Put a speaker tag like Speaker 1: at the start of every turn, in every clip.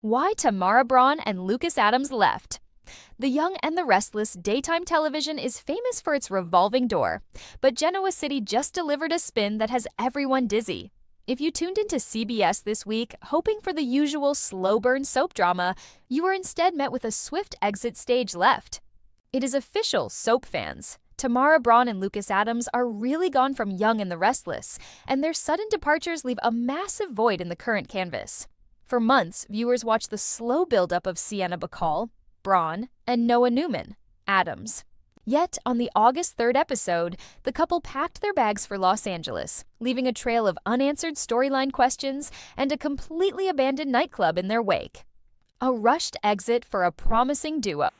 Speaker 1: Why Tamara Braun and Lucas Adams left. The Young and the Restless daytime television is famous for its revolving door, but Genoa City just delivered a spin that has everyone dizzy. If you tuned into CBS this week, hoping for the usual slow-burn soap drama, you were instead met with a swift exit stage left. It is official, soap fans. Tamara Braun and Lucas Adams are really gone from Young and the Restless, and their sudden departures leave a massive void in the current canvas. For months, viewers watched the slow buildup of Sienna Bacall, Braun, and Noah Newman, Adams. Yet, on the August 3rd episode, the couple packed their bags for Los Angeles, leaving a trail of unanswered storyline questions and a completely abandoned nightclub in their wake. A rushed exit for a promising duo.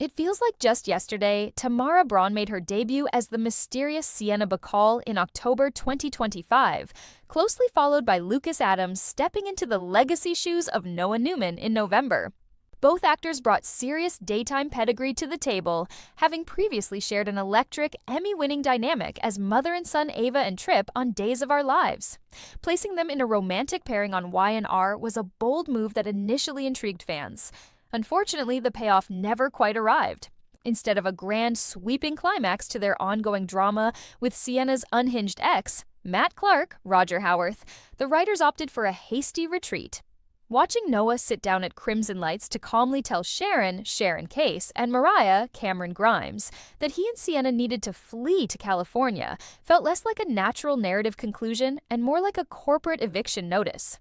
Speaker 1: It feels like just yesterday, Tamara Braun made her debut as the mysterious Sienna Bacall in October 2025, closely followed by Lucas Adams stepping into the legacy shoes of Noah Newman in November. Both actors brought serious daytime pedigree to the table, having previously shared an electric, Emmy-winning dynamic as mother and son Ava and Tripp on Days of Our Lives. Placing them in a romantic pairing on Y&R was a bold move that initially intrigued fans. Unfortunately, the payoff never quite arrived. Instead of a grand, sweeping climax to their ongoing drama with Sienna's unhinged ex, Matt Clark, Roger Howarth, the writers opted for a hasty retreat. Watching Noah sit down at Crimson Lights to calmly tell Sharon Case, and Mariah, Cameron Grimes, that he and Sienna needed to flee to California felt less like a natural narrative conclusion and more like a corporate eviction notice.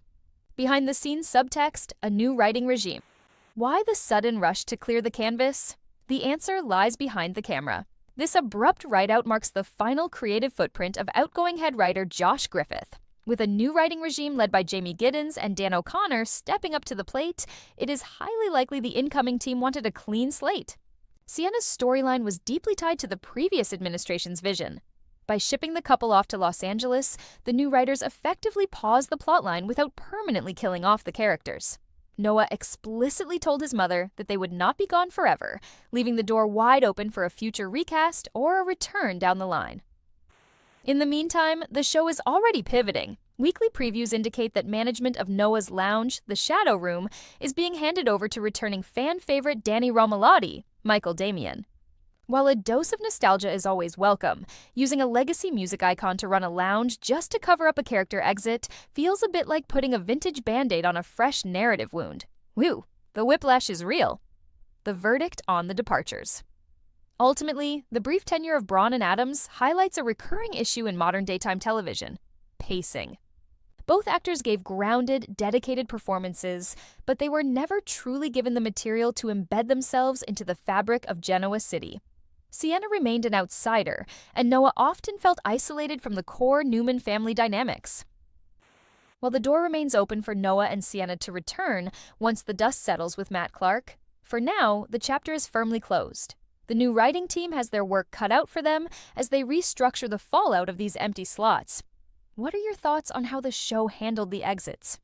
Speaker 1: Behind the scenes subtext, a new writing regime. Why the sudden rush to clear the canvas? The answer lies behind the camera. This abrupt write-out marks the final creative footprint of outgoing head writer Josh Griffith. With a new writing regime led by Jamie Giddens and Dan O'Connor stepping up to the plate, it is highly likely the incoming team wanted a clean slate. Sienna's storyline was deeply tied to the previous administration's vision. By shipping the couple off to Los Angeles, the new writers effectively paused the plotline without permanently killing off the characters. Noah explicitly told his mother that they would not be gone forever, leaving the door wide open for a future recast or a return down the line. In the meantime, the show is already pivoting. Weekly previews indicate that management of Noah's lounge, the Shadow Room, is being handed over to returning fan favorite Danny Romalotti, Michael Damian. While a dose of nostalgia is always welcome, using a legacy music icon to run a lounge just to cover up a character exit feels a bit like putting a vintage Band-Aid on a fresh narrative wound. Whew, the whiplash is real. The verdict on the departures. Ultimately, the brief tenure of Braun and Adams highlights a recurring issue in modern daytime television: pacing. Both actors gave grounded, dedicated performances, but they were never truly given the material to embed themselves into the fabric of Genoa City. Sienna remained an outsider, and Noah often felt isolated from the core Newman family dynamics. While the door remains open for Noah and Sienna to return once the dust settles with Matt Clark, for now, the chapter is firmly closed. The new writing team has their work cut out for them as they restructure the fallout of these empty slots. What are your thoughts on how the show handled the exits?